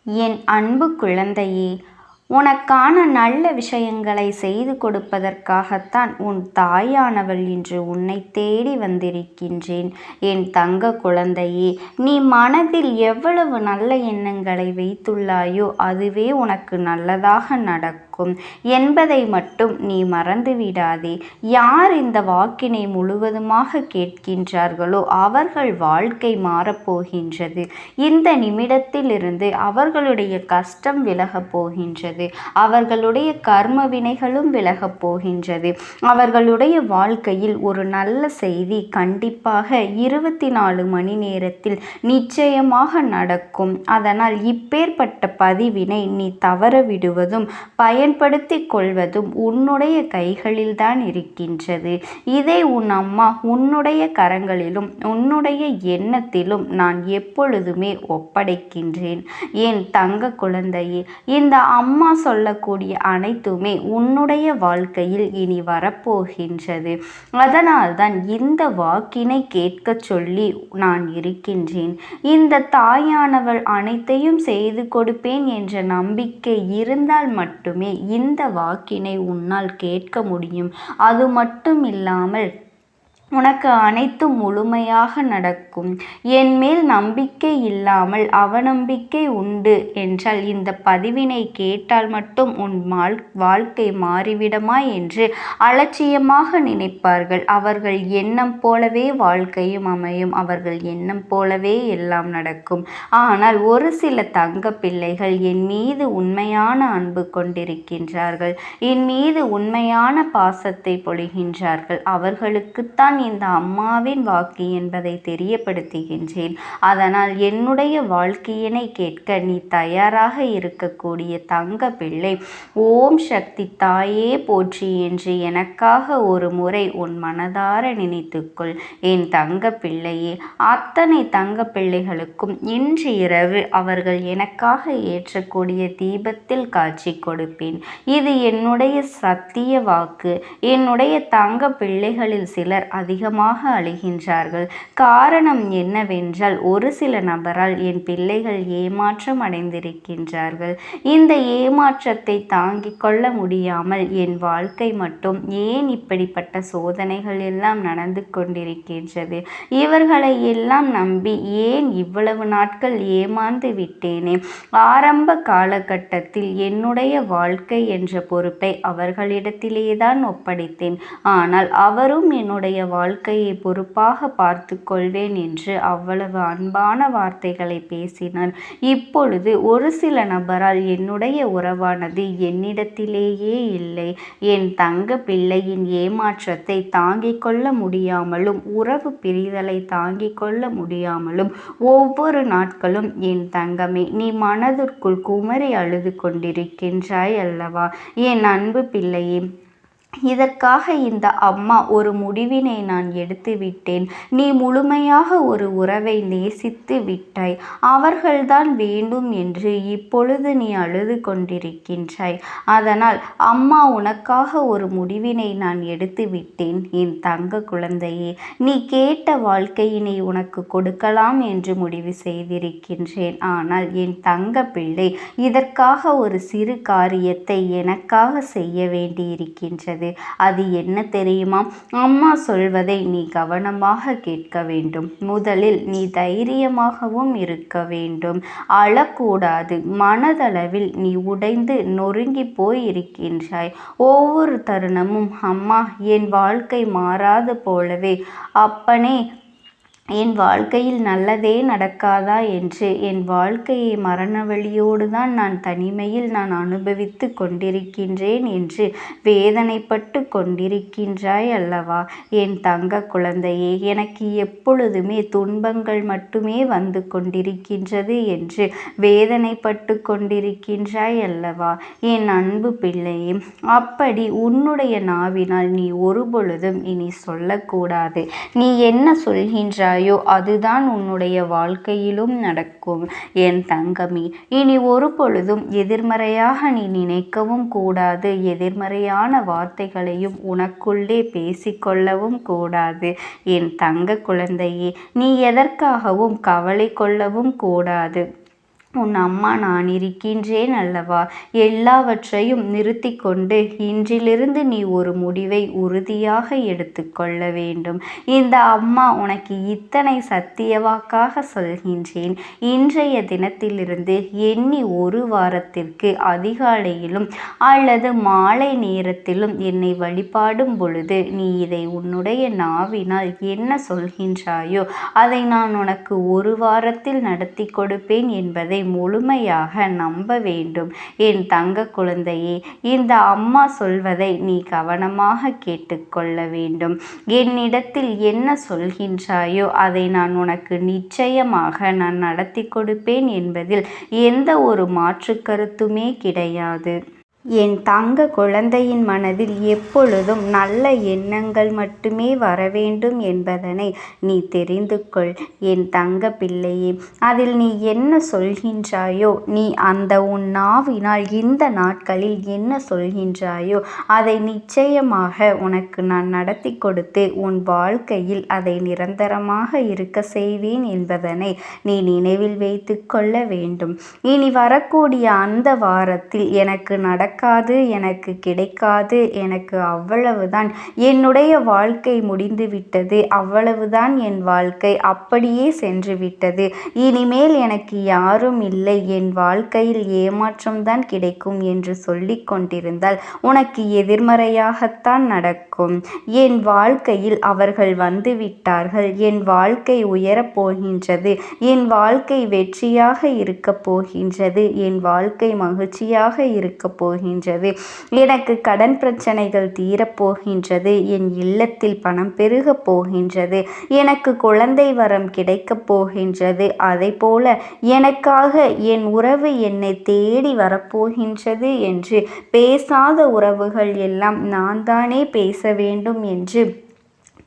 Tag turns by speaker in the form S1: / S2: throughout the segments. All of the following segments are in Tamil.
S1: என் அன்பு குழந்தையே, உனக்கான நல்ல விஷயங்களை செய்து கொடுப்பதற்காகத்தான் உன் தாயானவள் இன்று உன்னை தேடி வந்திருக்கின்றேன். என் தங்க குழந்தையே, நீ மனதில் எவ்வளவு நல்ல எண்ணங்களை வைத்துள்ளாயோ அதுவே உனக்கு நல்லதாக நடக்கும் என்பதை மட்டும் நீ மறந்துவிடாதே. யார் இந்த வாக்கினை முழுவதுமாக கேட்கின்றார்களோ அவர்கள் வாழ்க்கை மாறப்போகின்றது. இந்த நிமிடத்திலிருந்து அவர்களுடைய கஷ்டம் விலகப் போகின்றது. அவர்களுடைய கர்ம வினைகளும் விலகப் போகின்றது. அவர்களுடைய வாழ்க்கையில் ஒரு நல்ல செய்தி கண்டிப்பாக 24 மணி நேரத்தில் நிச்சயமாக நடக்கும். அதனால் இப்பேற்பட்ட பதிவினை நீ தவற விடுவதும் பயன்படுத்தி கொள்வதும் உன்னுடைய கைகளில்தான் இருக்கின்றது. இதை உன் அம்மா உன்னுடைய கரங்களிலும் உன்னுடைய எண்ணத்திலும் நான் எப்பொழுதுமே ஒப்படைக்கின்றேன். என் தங்க குழந்தையே, இந்த அம்மா சொல்லக்கூடிய அனைத்துமே உன்னுடைய வாழ்க்கையில் இனி வரப்போகின்றது. அதனால்தான் இந்த வாக்கினை கேட்க சொல்லி நான் இருக்கின்றேன். இந்த தாயானவள் அனைத்தையும் செய்து கொடுப்பேன் என்ற நம்பிக்கை இருந்தால் மட்டுமே இந்த வாக்கினை உன்னால் கேட்க முடியும். அது மட்டும் இல்லாமல் உனக்கு அனைத்தும் முழுமையாக நடக்கும். என் மேல் நம்பிக்கை இல்லாமல் அவநம்பிக்கை உண்டு என்றால் இந்த பதிவினை கேட்டால் மட்டும் உன் வாழ்க்கை மாறிவிடுமா என்று அலட்சியமாக நினைப்பார்கள். அவர்கள் எண்ணம் போலவே வாழ்க்கையும் அமையும். அவர்கள் எண்ணம் போலவே எல்லாம் நடக்கும். ஆனால் ஒரு சில தங்க பிள்ளைகள் என் மீது உண்மையான அன்பு கொண்டிருக்கின்றார்கள். என் மீது உண்மையான பாசத்தை பொழிகின்றார்கள். அவர்களுக்குத்தான் இந்த அம்மாவின் வாக்கு என்பதை தெரியப்படுத்துகின்றேன். அதனால் என்னுடைய வாழ்க்கையினை கேட்க நீ தயாராக இருக்கக்கூடிய தங்க பிள்ளை, ஓம் சக்தி தாயே போற்றி என்று எனக்காக ஒரு முறை உன் மனதார நினைத்துக்கொள். என் தங்க பிள்ளையே, அத்தனை தங்க பிள்ளைகளுக்கும் இன்று இரவு அவர்கள் எனக்காக ஏற்றக்கூடிய தீபத்தில் காட்சி கொடுப்பேன். இது என்னுடைய சத்திய வாக்கு. என்னுடைய தங்க பிள்ளைகளில் சிலர் அதிகமாக அழுகின்றார்கள். காரணம் என்னவென்றால் ஒரு சில நபரால் என் பிள்ளைகள் ஏமாற்றம் அடைந்திருக்கின்றார்கள். இந்த ஏமாற்றத்தை தாங்கிக் கொள்ள முடியாமல் என் வாழ்க்கை மட்டும் ஏன் இப்படிப்பட்ட சோதனைகள் எல்லாம் நடந்து கொண்டிருக்கின்றது, இவர்களை எல்லாம் நம்பி ஏன் இவ்வளவு நாட்கள் ஏமாந்து விட்டேனே. ஆரம்ப காலகட்டத்தில் என்னுடைய வாழ்க்கை என்ற பொறுப்பை அவர்களிடத்திலேதான் ஒப்படைத்தேன். ஆனால் அவரும் என்னுடைய வாழ்க்கையை பொறுப்பாக பார்த்து கொள்வேன் என்று அவ்வளவு அன்பான வார்த்தைகளை பேசினார். இப்பொழுது ஒரு சில நபரால் என்னுடைய உறவானது என்னிடத்திலேயே இல்லை. என் தங்க பிள்ளையின் ஏமாற்றத்தை தாங்கிக் கொள்ள முடியாமலும் உறவு பிரிதலை தாங்கிக் கொள்ள முடியாமலும் ஒவ்வொரு நாட்களும் என் தங்கமே நீ மனதிற்குள் குமரி அழுது கொண்டிருக்கின்றாய் அல்லவா? என் அன்பு பிள்ளையே, இதற்காக இந்த அம்மா ஒரு முடிவினை நான் எடுத்து விட்டேன். நீ முழுமையாக ஒரு உறவை நேசித்து விட்டாய். அவர்கள்தான் வேண்டும் என்று இப்பொழுது நீ அழுது கொண்டிருக்கின்றாய். அதனால் அம்மா உனக்காக ஒரு முடிவினை நான் எடுத்து விட்டேன். என் தங்க குழந்தையே, நீ கேட்ட வாழ்க்கையினை உனக்கு கொடுக்கலாம் என்று முடிவு செய்திருக்கின்றேன். ஆனால் என் தங்க பிள்ளை, இதற்காக ஒரு சிறு காரியத்தை எனக்காக செய்ய வேண்டியிருக்கின்றது. அது என்ன தெரியுமா? அம்மா சொல்வதை நீ கவனமாக கேட்க வேண்டும். முதலில் நீ தைரியமாகவும் இருக்க வேண்டும். அழக்கூடாது. மனதளவில் நீ உடைந்து நொறுங்கி போய் இருக்கின்றாய். ஒவ்வொரு தருணமும் அம்மா என் வாழ்க்கை மாறாது போலவே, அப்பனே என் வாழ்க்கையில் நல்லதே நடக்காதா என்று என் வாழ்க்கையை மரண வழியோடு தான் நான் தனிமையில் நான் அனுபவித்து கொண்டிருக்கின்றேன் என்று வேதனைப்பட்டு கொண்டிருக்கின்றாய் அல்லவா? என் தங்க குழந்தையே, எனக்கு எப்பொழுதுமே துன்பங்கள் மட்டுமே வந்து கொண்டிருக்கின்றது என்று வேதனைப்பட்டு கொண்டிருக்கின்றாய் அல்லவா? என் அன்பு பிள்ளையே, அப்படி உன்னுடைய நாவினால் நீ ஒருபொழுதும் இனி சொல்லக்கூடாது. நீ என்ன சொல்கின்றாய் அதுதான் உன்னுடைய வாழ்க்கையிலும் நடக்கும். என் தங்கமே, இனி ஒரு பொழுதும் எதிர்மறையாக நீ நினைக்கவும் கூடாது. எதிர்மறையான வார்த்தைகளையும் உனக்குள்ளே பேசிக்கொள்ளவும் கூடாது. என் தங்க குழந்தையே, நீ எதற்காகவும் கவலை கொள்ளவும் கூடாது. உன் அம்மா நான் இருக்கின்றேன் அல்லவா? எல்லாவற்றையும் நிறுத்தி கொண்டு இன்றிலிருந்து நீ ஒரு முடிவை உறுதியாக எடுத்துக்கொள்ள வேண்டும். இந்த அம்மா உனக்கு இத்தனை சத்தியவாக்காக சொல்கின்றேன். இன்றைய தினத்திலிருந்து எண்ணி ஒரு வாரத்திற்கு அதிகாலையிலும் அல்லது மாலை நேரத்திலும் என்னை வழிபாடும் பொழுது நீ இதை உன்னுடைய நாவினால் என்ன சொல்கின்றாயோ அதை நான் உனக்கு ஒரு வாரத்தில் நடத்தி கொடுப்பேன் என்பதை முழுமையாக நம்ப வேண்டும். என் தங்க குழந்தையே, இந்த அம்மா சொல்வதை நீ கவனமாக கேட்டுக்கொள்ள வேண்டும். என்னிடத்தில் என்ன சொல்கின்றாயோ அதை நான் உனக்கு நிச்சயமாக நான் நடத்தி கொடுப்பேன் என்பதில் எந்த ஒரு மாற்று கருத்துமே கிடையாது. என் தங்க குழந்தையின் மனதில் எப்பொழுதும் நல்ல எண்ணங்கள் மட்டுமே வர வேண்டும் என்பதனை நீ தெரிந்து கொள். என் தங்க பிள்ளையே, அதில் நீ என்ன சொல்கின்றாயோ, நீ அந்த உன் நாவினால் இந்த நாட்களில் என்ன சொல்கின்றாயோ அதை நிச்சயமாக உனக்கு நான் நடத்தி கொடுத்து உன் வாழ்க்கையில் அதை நிரந்தரமாக இருக்க செய்வேன் என்பதனை நீ நினைவில் வைத்து கொள்ள வேண்டும். இனி வரக்கூடிய அந்த வாரத்தில் எனக்கு எனக்கு கிடைக்காது, எனக்கு அவ்வளவுதான், என்னுடைய வாழ்க்கை முடிந்து விட்டது, அவ்வளவுதான், என் வாழ்க்கை அப்படியே சென்று விட்டது, இனிமேல் எனக்கு யாரும் இல்லை, என் வாழ்க்கையில் ஏமாற்றம்தான் கிடைக்கும் என்று சொல்லி கொண்டிருந்தால் உனக்கு எதிர்மறையாகத்தான் நடக்கும். என் வாழ்க்கையில் அவர்கள் வந்து விட்டார்கள், என் வாழ்க்கை உயரப் போகின்றது, என் வாழ்க்கை வெற்றியாக இருக்கப் போகின்றது, என் வாழ்க்கை மகிழ்ச்சியாக இருக்கப் போகின்றது, எனக்கு கடன் பிரச்சனைகள் தீரப்போகின்றது, என் இல்லத்தில் பணம் பெருகப் போகின்றது, எனக்கு குழந்தை வரம் கிடைக்கப் போகின்றது, அதை போல எனக்காக என் உறவு என்னை தேடி வரப்போகின்றது என்று பேசாத உறவுகள் எல்லாம் நான் தானே பேச வேண்டும் என்று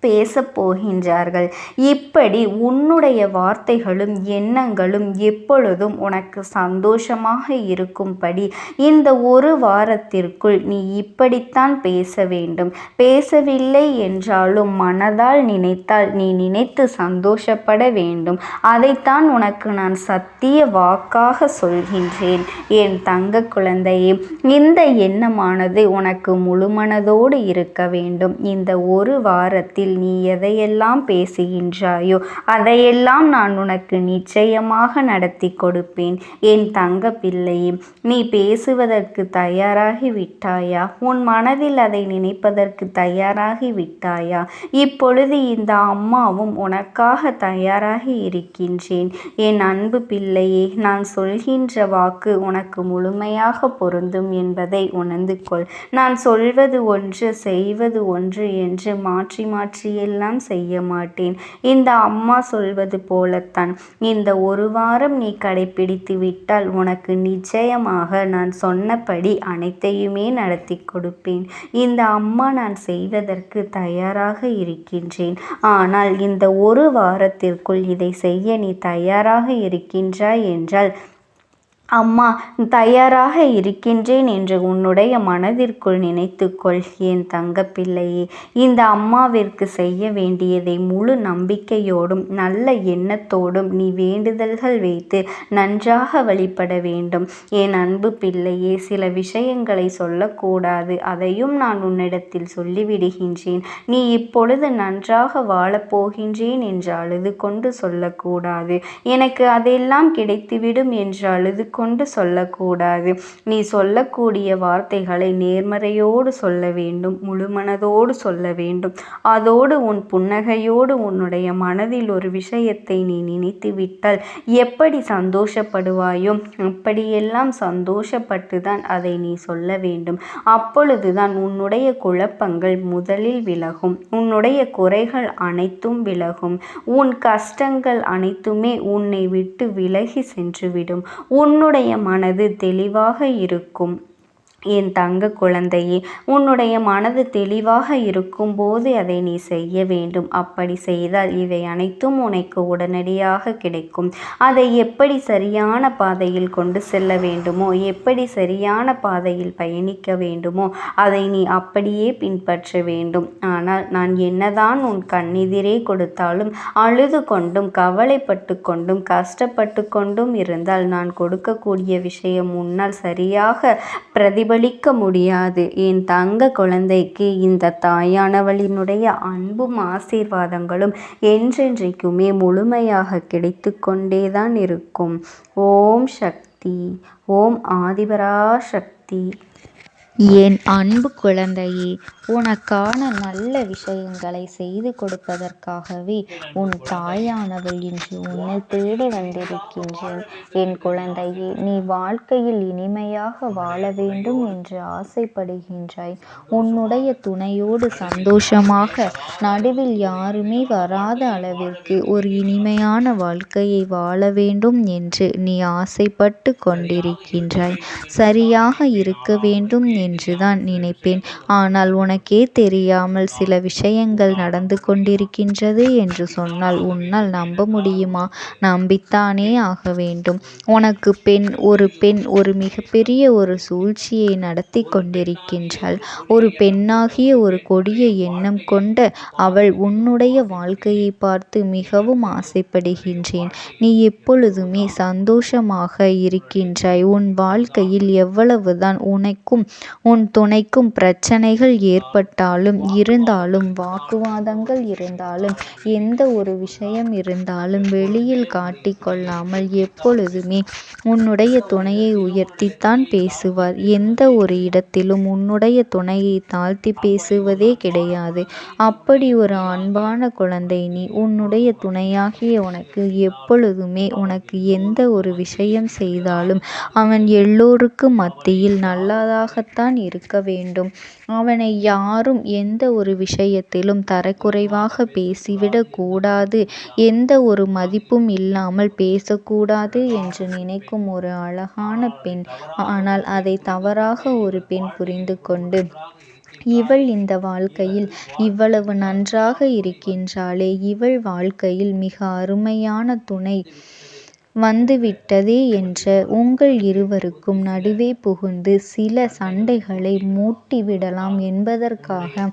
S1: பேசப் போகின்றார்கள். இப்படி உன்னுடைய வார்த்தைகளும் எண்ணங்களும் எப்பொழுதும் உனக்கு சந்தோஷமாக இருக்கும்படி இந்த ஒரு வாரத்திற்குள் நீ இப்படித்தான் பேச வேண்டும். பேசவில்லை என்றாலும் மனதால் நினைத்தால் நீ நினைத்து சந்தோஷப்பட வேண்டும். அதைத்தான் உனக்கு நான் சத்திய வாக்காக சொல்கின்றேன். என் தங்க குழந்தையே, இந்த எண்ணமானது உனக்கு முழுமனதோடு இருக்க வேண்டும். இந்த ஒரு வாரத்தில் நீ எதையெல்லாம் பேசுகின்றாயோ அதையெல்லாம் நான் உனக்கு நிச்சயமாக நடத்தி கொடுப்பேன். என் தங்க பிள்ளையே, நீ பேசுவதற்கு தயாராகி விட்டாயா? உன் மனதில் அதை நினைப்பதற்கு தயாராகி விட்டாயா? இப்பொழுது இந்த அம்மாவும் உனக்காக தயாராகி இருக்கின்றேன். என் அன்பு பிள்ளையே, நான் சொல்கின்ற வாக்கு உனக்கு முழுமையாக பொருந்தும் என்பதை உணர்ந்து கொள். நான் சொல்வது ஒன்று செய்வது ஒன்று என்று மாற்றி மாற்றி எல்லாம் செய்ய மாட்டேன். இந்த அம்மா சொல்வது போலத்தான் இந்த ஒரு வாரம் நீ கடைபிடித்து விட்டால் உனக்கு நிச்சயமாக நான் சொன்னபடி அனைத்தையுமே நடத்தி கொடுப்பேன். இந்த அம்மா நான் செய்வதற்கு தயாராக இருக்கின்றேன். ஆனால் இந்த ஒரு வாரத்திற்குள் இதை செய்ய நீ தயாராக இருக்கின்றாய் என்றால், அம்மா தயாராக இருக்கின்றேன் என்று உன்னுடைய மனதிற்குள் நினைத்துக்கொள். என் தங்கப்பிள்ளையே, இந்த அம்மாவிற்கு செய்ய வேண்டியதை முழு நம்பிக்கையோடும் நல்ல எண்ணத்தோடும் நீ வேண்டுதல்கள் வைத்து நன்றாக வழிபட வேண்டும். என் அன்பு பிள்ளையே, சில விஷயங்களை சொல்லக்கூடாது, அதையும் நான் உன்னிடத்தில் சொல்லிவிடுகின்றேன். நீ இப்பொழுது நன்றாக வாழப்போகின்றேன் என்று அழுது கொண்டு சொல்லக்கூடாது. எனக்கு அதெல்லாம் கிடைத்துவிடும் என்று அழுது கொண்டு சொல்லக்கூடாது. நீ சொல்லக்கூடிய வார்த்தைகளை நேர்மறையோடு சொல்ல வேண்டும், முழுமனதோடு சொல்ல வேண்டும். அதோடு உன் புன்னகையோடு உன்னுடைய மனதில் ஒரு விஷயத்தை நீ நினைத்து விட்டால் எப்படி சந்தோஷப்படுவாயோ அப்படியெல்லாம் சந்தோஷப்பட்டுதான் அதை நீ சொல்ல வேண்டும். அப்பொழுதுதான் உன்னுடைய குழப்பங்கள் முதலில் விலகும், உன்னுடைய குறைகள் அனைத்தும் விலகும், உன் கஷ்டங்கள் அனைத்துமே உன்னை விட்டு விலகி சென்றுவிடும். உன்னுடைய மனது தெளிவாக இருக்கும். என் தங்க குழந்தையே, உன்னுடைய மனது தெளிவாக இருக்கும்போது அதை நீ செய்ய வேண்டும். அப்படி செய்தால் இவை அனைத்தும் உனக்கு உடனடியாக கிடைக்கும். அதை எப்படி சரியான பாதையில் கொண்டு செல்ல வேண்டுமோ, எப்படி சரியான பாதையில் பயணிக்க வேண்டுமோ அதை நீ அப்படியே பின்பற்ற வேண்டும். ஆனால் நான் என்னதான் உன் கண்ணெதிரே கொடுத்தாலும் அழுது கொண்டும் கவலைப்பட்டு கொண்டும் கஷ்டப்பட்டு கொண்டும் இருந்தால் நான் கொடுக்கக்கூடிய விஷயம் உன்னால் சரியாக பிரதிபலிக்க முடியாது. என் தங்க குழந்தைக்கு இந்த தாயானவளினுடைய அன்பும் ஆசீர்வாதங்களும் என்றென்றைக்குமே முழுமையாக கிடைத்து கொண்டேதான் இருக்கும். ஓம் சக்தி. ஓம் ஆதிபராசக்தி. என் அன்பு குழந்தையே, உனக்கான நல்ல விஷயங்களை செய்து கொடுப்பதற்காகவே உன் தாயானவள் இன்று உன்னை தேடி வந்திருக்கின்றேன். என் குழந்தையே, நீ வாழ்க்கையில் இனிமையாக வாழ வேண்டும் என்று ஆசைப்படுகின்றாய். உன்னுடைய துணையோடு சந்தோஷமாக நடுவில் யாருமே வராத அளவிற்கு ஒரு இனிமையான வாழ்க்கையை வாழ வேண்டும் என்று நீ ஆசைப்பட்டு கொண்டிருக்கின்றாய். சரியாக இருக்க வேண்டும் என்றுதான் நினைப்பேன். ஆனால் உனக்கே தெரியாமல் சில விஷயங்கள் நடந்து கொண்டிருக்கின்றது என்று சொன்னால் உன்னால் நம்ப முடியுமா? நம்பித்தானே ஆக வேண்டும். உனக்கு ஒரு பெண் ஒரு மிகப்பெரிய ஒரு சூழ்ச்சியை நடத்தி கொண்டிருக்கின்றாள். ஒரு பெண்ணாகிய ஒரு கொடிய எண்ணம் கொண்ட அவள் உன்னுடைய வாழ்க்கையை பார்த்து மிகவும் ஆசைப்படுகின்றேன். நீ எப்பொழுதுமே சந்தோஷமாக இருக்கின்றாய். உன் வாழ்க்கையில் எவ்வளவுதான் உனக்கும் உன் துணைக்கும் பிரச்சனைகள் இருந்தாலும் வாக்குவாதங்கள் இருந்தாலும் எந்த ஒரு விஷயம் இருந்தாலும் வெளியில் காட்டிக்கொள்ளாமல் எப்பொழுதுமே உன்னுடைய துணையை உயர்த்தித்தான் பேசுவார். எந்த ஒரு இடத்திலும் உன்னுடைய துணையை தாழ்த்தி பேசுவதே கிடையாது. அப்படி ஒரு அன்பான குழந்தை நீ. உன்னுடைய துணையாகிய உனக்கு எப்பொழுதுமே உனக்கு எந்த ஒரு விஷயம் செய்தாலும் அவன் எல்லோருக்கும் மத்தியில் நல்லதாகத்தான் இருக்க வேண்டும். அவனை யாரும் எந்த ஒரு விஷயத்திலும் தரக்குறைவாக பேசிவிடக் கூடாது, எந்த ஒரு மதிப்பும் இல்லாமல் பேசக்கூடாது என்று நினைக்கும் ஒரு அழகான பெண். ஆனால் அதை தவறாக ஒரு பெண் புரிந்து கொண்டு இவள் இந்த வாழ்க்கையில் இவ்வளவு நன்றாக இருக்கின்றாளே, இவள் வாழ்க்கையில் மிக அருமையான துணை வந்துவிட்டதே என்ற உங்கள் இருவருக்கும் நடுவே புகுந்து சில சண்டைகளை மூட்டிவிடலாம் என்பதற்காக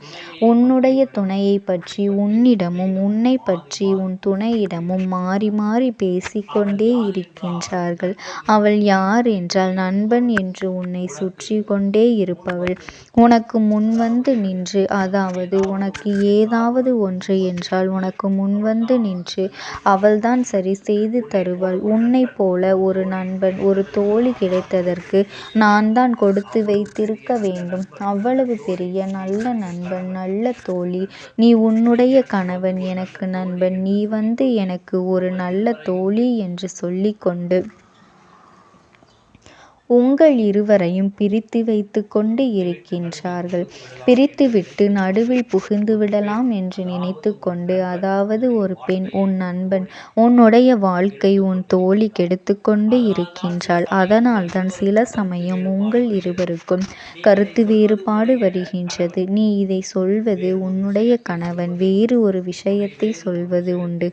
S1: உன்னுடைய துணையை பற்றி உன்னிடமும் உன்னை பற்றி உன் துணையிடமும் மாறி மாறி பேசிக்கொண்டே இருக்கின்றார்கள். அவள் யார் என்றால் நண்பன் என்று உன்னை சுற்றி கொண்டே இருப்பவள். உனக்கு முன்வந்து நின்று, அதாவது உனக்கு ஏதாவது ஒன்று என்றால் உனக்கு முன்வந்து நின்று அவள்தான் சரி செய்து தருவாள். உன்னை போல ஒரு நண்பன் ஒரு தோழி கிடைத்ததற்கு நான் தான் கொடுத்து வைத்திருக்க வேண்டும். அவ்வளவு பெரிய நல்ல நண்பன் நல்ல தோழி நீ. உன்னுடைய கணவன் எனக்கு நண்பன், நீ வந்து எனக்கு ஒரு நல்ல தோழி என்று சொல்லிக்கொண்டு உங்கள் இருவரையும் பிரித்து வைத்து கொண்டு இருக்கின்றார்கள். பிரித்துவிட்டு நடுவில் புகுந்து விடலாம் என்று நினைத்து கொண்டு, அதாவது ஒரு பெண் உன் நண்பன் உன்னுடைய வாழ்க்கை உன் தோழி கெடுத்து கொண்டு இருக்கின்றாள். அதனால்தான் சில சமயம் உங்கள் இருவருக்கும் கருத்து வேறுபாடு வருகின்றது. நீ இதை சொல்வது உன்னுடைய கணவன் வேறு ஒரு விஷயத்தை சொல்வது உண்டு.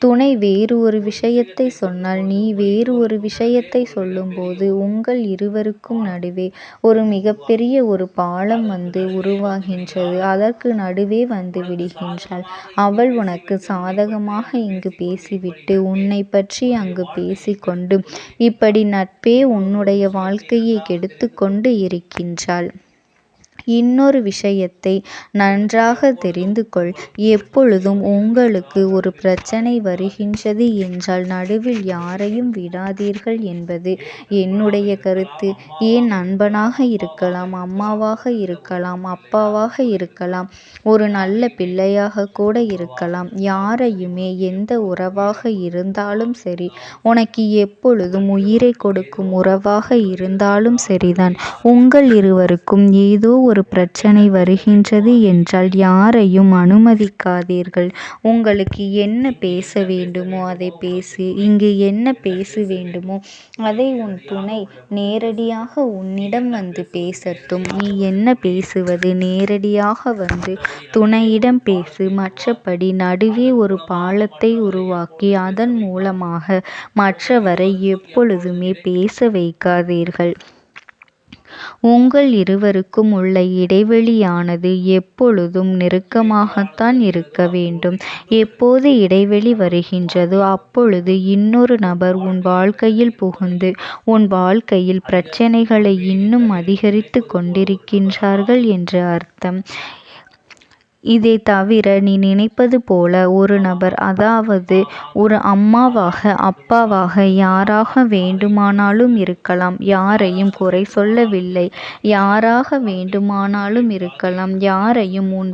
S1: துணை வேறு ஒரு விஷயத்தை சொன்னால் நீ வேறு ஒரு விஷயத்தை சொல்லும்போது உங்கள் இருவருக்கும் நடுவே ஒரு மிகப்பெரிய ஒரு பாலம் வந்து உருவாகின்றது. அதற்கு நடுவே வந்து விடுகின்றாள். அவள் உனக்கு சாதகமாக இங்கு பேசிவிட்டு உன்னை பற்றி அங்கு பேசிக்கொண்டு இப்படி நட்பே உன்னுடைய வாழ்க்கையை கெடுத்து கொண்டு இருக்கின்றாள். இன்னொரு விஷயத்தை நன்றாக தெரிந்து கொள். எப்பொழுதும் உங்களுக்கு ஒரு பிரச்சனை வருகின்றது என்றால் நடுவில் யாரையும் விடாதீர்கள் என்பது என்னுடைய கருத்து. ஏன் நண்பனாக இருக்கலாம், அம்மாவாக இருக்கலாம், அப்பாவாக இருக்கலாம், ஒரு நல்ல பிள்ளையாக கூட இருக்கலாம். யாரையுமே எந்த உறவாக இருந்தாலும் சரி, உனக்கு எப்பொழுதும் உயிரை கொடுக்கும் உறவாக இருந்தாலும் சரிதான், உங்கள் இருவருக்கும் ஏதோ ஒரு ஒரு பிரச்சனை வருகின்றது என்றால் யாரையும் அனுமதிக்காதீர்கள். உங்களுக்கு என்ன பேச வேண்டுமோ அதை பேசு. இங்கு என்ன பேச வேண்டுமோ அதை உன் துணை நேரடியாக உன்னிடம் வந்து பேசட்டும். நீ என்ன பேசுவது? நேரடியாக வந்து துணையிடம் பேசு. மற்றபடி நடுவே ஒரு பாலத்தை உருவாக்கி அதன் மூலமாக மற்றவரை எப்பொழுதுமே பேச வைக்காதீர்கள். உங்கள் இருவருக்கும் உள்ள இடைவெளியானது எப்பொழுதும் நெருக்கமாகத்தான் இருக்க வேண்டும். எப்போது இடைவெளி வருகின்றதோ அப்பொழுது இன்னொரு நபர் உன் வாழ்க்கையில் புகுந்து உன் வாழ்க்கையில் பிரச்சனைகளை இன்னும் அதிகரித்து கொண்டிருக்கின்றார்கள் என்று அர்த்தம். இதை தவிர நீ நினைப்பது போல ஒரு நபர், அதாவது ஒரு அம்மாவாக அப்பாவாக யாராக வேண்டுமானாலும் இருக்கலாம். யாரையும் குறை சொல்லவில்லை. யாராக வேண்டுமானாலும் இருக்கலாம். யாரையும் உன்